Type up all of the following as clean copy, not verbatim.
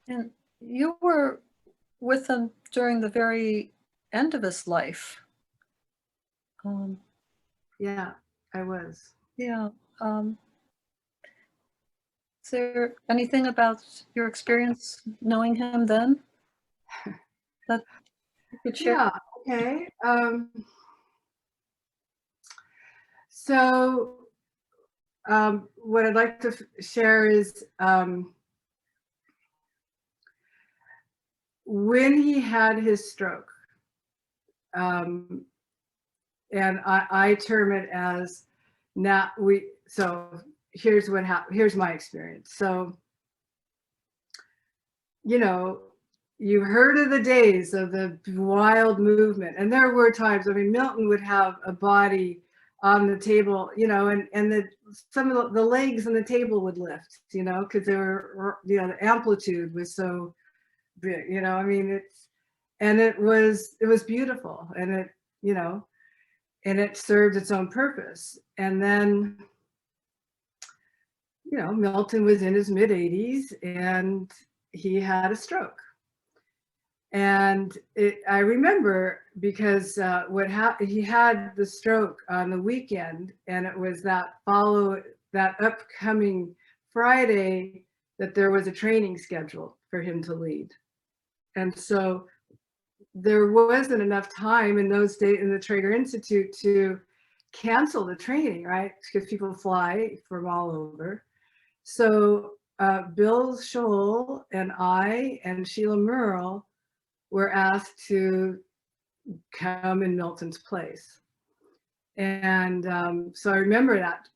And you were with him during the very end of his life. Um, Yeah, I was. yeah. Um, is there anything about your experience knowing him then that you could share? Yeah, okay. So what I'd like to share is when he had his stroke, um, and I term it as now we. So here's what happened. Here's my experience. So you know, you've heard of the days of the wild movement, and there were times. I mean, Milton would have a body on the table, and some of the legs on the table would lift, because they were, the amplitude was so big, I mean, it was beautiful, and you know, and it served its own purpose. And then, Milton was in his mid 80s and he had a stroke. And I remember because he had the stroke on the weekend, and it was that upcoming Friday that there was a training scheduled for him to lead. And so there wasn't enough time in those days in the Traeger Institute to cancel the training, right? Because people fly from all over. So Bill Scholl and I and Sheila Merle were asked to come in Milton's place. And so I remember that,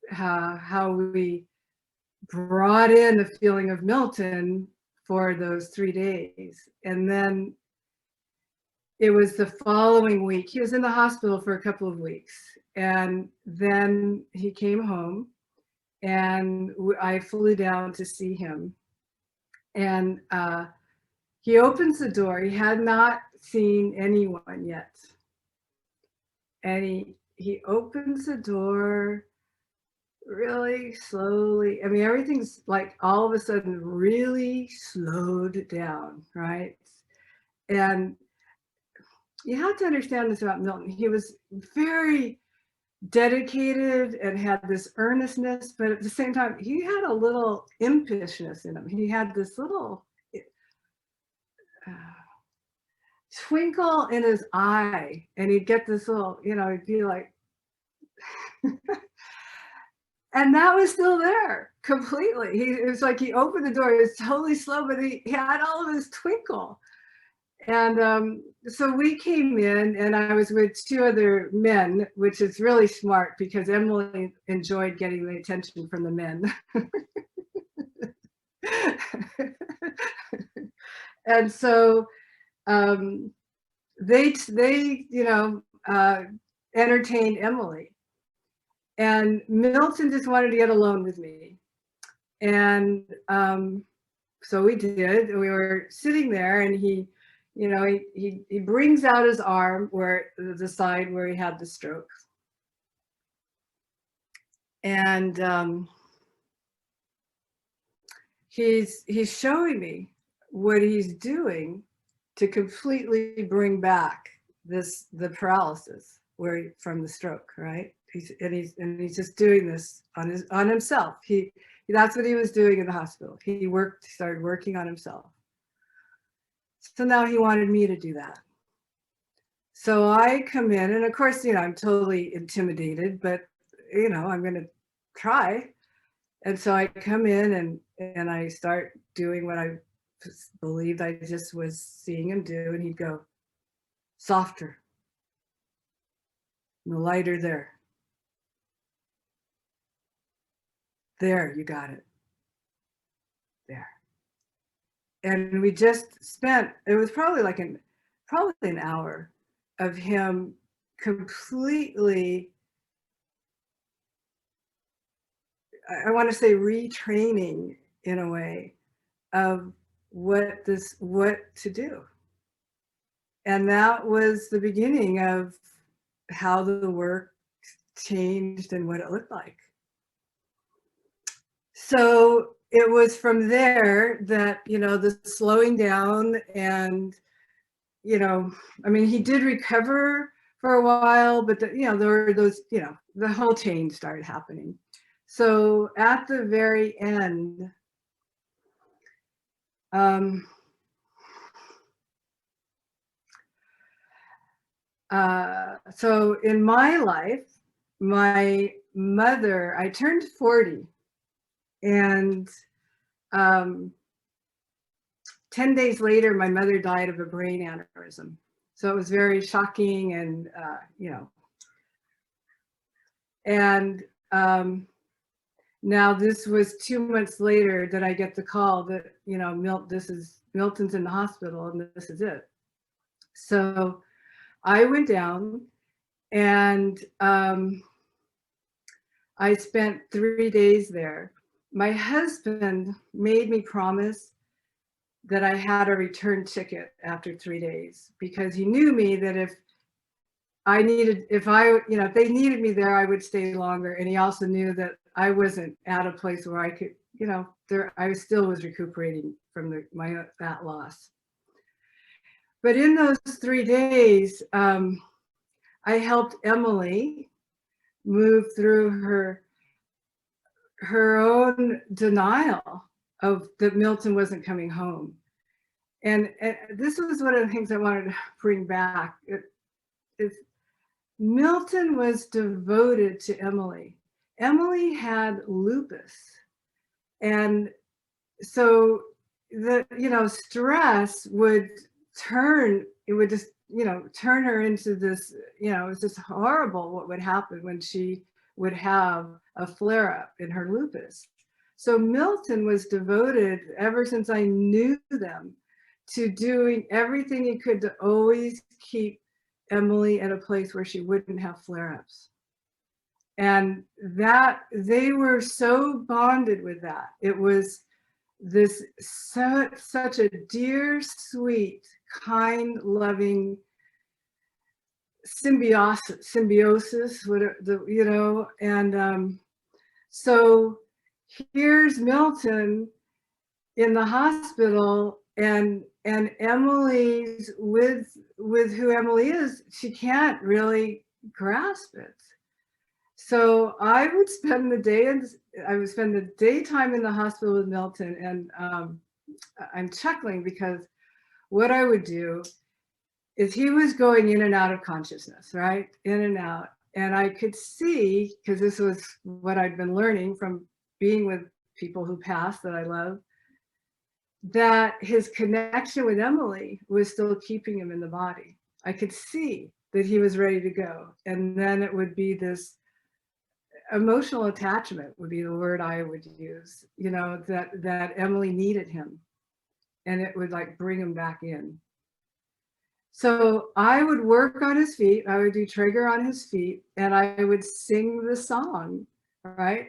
how we brought in the feeling of Milton for those 3 days. And then it was the following week. He was in the hospital for a couple of weeks. And then he came home and I flew down to see him. And he opens the door. He had not seen anyone yet. And he opens the door really slowly. I mean, everything's like all of a sudden really slowed down, right? And you have to understand this about Milton. He was very dedicated and had this earnestness, but at the same time, he had a little impishness in him. He had this little uh, twinkle in his eye, and he'd get this little, he'd be like, and that was still there completely. It was like he opened the door. It was totally slow, but he had all of his twinkle. And so we came in, and I was with two other men, which is really smart because Emily enjoyed getting the attention from the men. And so they entertained Emily. And Milton just wanted to get alone with me. And so we did. We were sitting there, and he brings out his arm, where the side where he had the stroke. And he's showing me what he's doing to completely bring back the paralysis from the stroke, right? He's just doing this on himself. That's what he was doing in the hospital. He started working on himself. So now he wanted me to do that. So I come in, and of course, I'm totally intimidated, but I'm going to try. And so I come in, and I start doing what I believed I just was seeing him do, and he'd go, softer, and the lighter there. There, you got it. There. And we just spent, it was probably an hour of him completely, I want to say, retraining in a way of what to do. And that was the beginning of how the work changed and what it looked like. So it was from there that, the slowing down and, I mean, he did recover for a while, but there were those, the whole change started happening. So at the very end, so in my life, my mother, I turned 40, and 10 days later, my mother died of a brain aneurysm. So it was very shocking, and and now this was 2 months later that I get the call that, Milton's in the hospital and this is it. So I went down, and I spent 3 days there. My husband made me promise that I had a return ticket after 3 days, because he knew me, that if they needed me there, I would stay longer. And he also knew that I wasn't at a place where I could, I still was recuperating from that loss. But in those 3 days, I helped Emily move through her own denial of that Milton wasn't coming home. And this was one of the things I wanted to bring back. Milton was devoted to Emily. Emily had lupus. And so the, stress would turn her into this, it was just horrible what would happen when she would have a flare-up in her lupus. So Milton was devoted, ever since I knew them, to doing everything he could to always keep Emily at a place where she wouldn't have flare-ups. And that they were so bonded with that. It was this such a dear, sweet, kind, loving symbiosis, and so here's Milton in the hospital, and Emily's with who Emily is, she can't really grasp it. So I would spend the daytime in the hospital with Milton, and I'm chuckling because what I would do is he was going in and out of consciousness, right? In and out. And I could see, because this was what I'd been learning from being with people who passed that I love, that his connection with Emily was still keeping him in the body. I could see that he was ready to go. And then it would be this emotional attachment, would be the word I would use, that Emily needed him, and it would like bring him back in. So I would work on his feet. I would do Trager on his feet, and I would sing the song, right?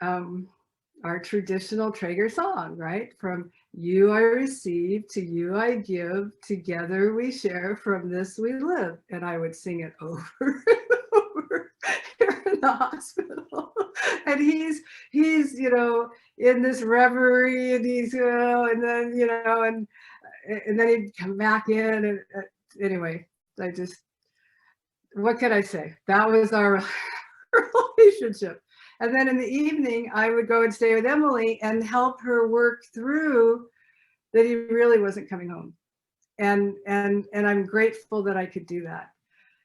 Our traditional Trager song, right? From you I receive, to you I give, together we share, from this we live. And I would sing it over and over here in the hospital. And he's in this reverie, and he's, and then, and then he'd come back in, and anyway, what could I say? That was our relationship. And then in the evening, I would go and stay with Emily and help her work through that he really wasn't coming home. And I'm grateful that I could do that.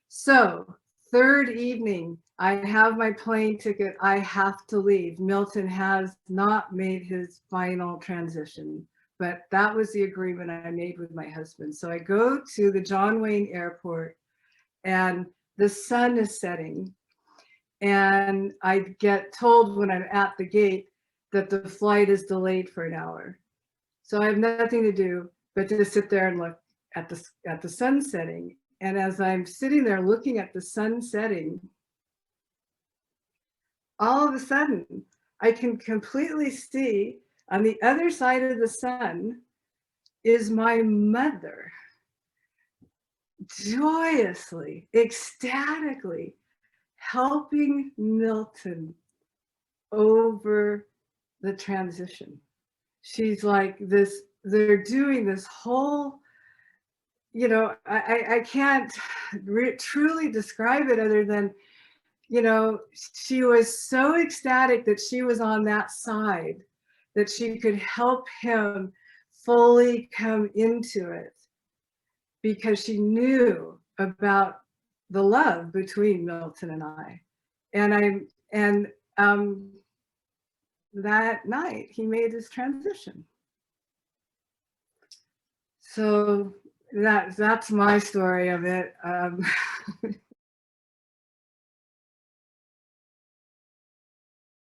So third evening, I have my plane ticket. I have to leave. Milton has not made his final transition, but that was the agreement I made with my husband. So I go to the John Wayne Airport, and the sun is setting. And I get told when I'm at the gate that the flight is delayed for an hour. So I have nothing to do but to sit there and look at the sun setting. And as I'm sitting there looking at the sun setting, all of a sudden, I can completely see on the other side of the sun is my mother, joyously, ecstatically helping Milton over the transition. She's like this, they're doing this whole, you know, I can't truly describe it other than, you know, she was so ecstatic that she was on that side, that she could help him fully come into it, because she knew about the love between Milton and I. And that night he made his transition. So that's my story of it.